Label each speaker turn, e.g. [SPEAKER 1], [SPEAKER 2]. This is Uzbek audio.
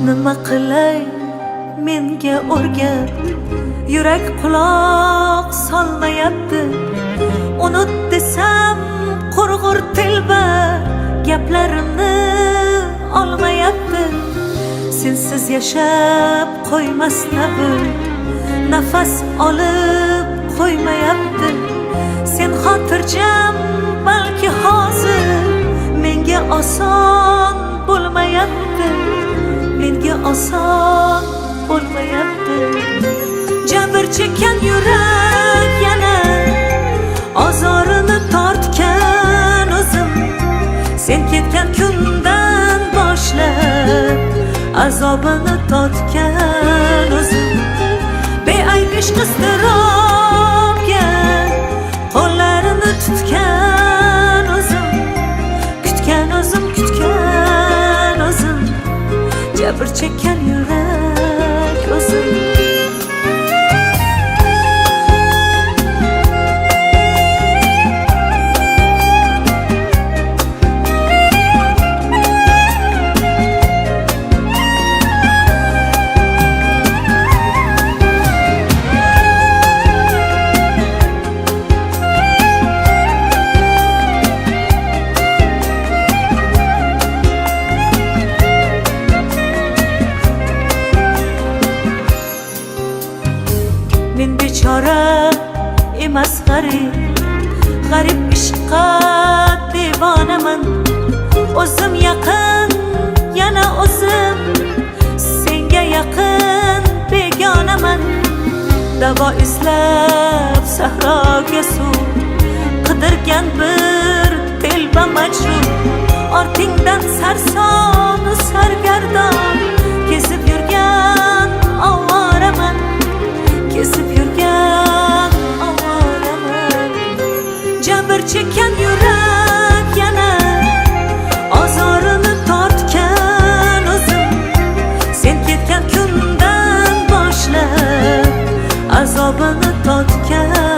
[SPEAKER 1] Nima qilay menga o'rgab, yurak quloq solmayapti. Unut desam qurg'ur telba gaplarimni olmayapti. Sensiz yashab qo'ymasna bu, nafas olib qo'ymayapti. Sen xotirjam balki hozir menga oson bo'lmayapti. Menga oson bo'lmayapti. Jabr chekkan yurak yana ozorini tortgan o'zim. Sen ketgan kundan boshlab azobini tortgan o'zim. Beayb ishq iztirobga qo'llarini tutgan o'zim. Kutgan o'zim, kutgan o'zim. Jabr chekkan yurak o'zim. Men bechora emas g'arib ishqqa devonaman. O'zim yaqin yana o'zim, senga yaqin begonaman. Davo izlab sahroga suv qidirgan bir telba majnun. Ortingdan sarsonu sargardon kezib yurgan ovoraman. Kezib yurgan ovoraman. Jabr chekkan yurak yana ozorini tortgan o'zim. Sen ketgan kundan boshlab azobini tortgan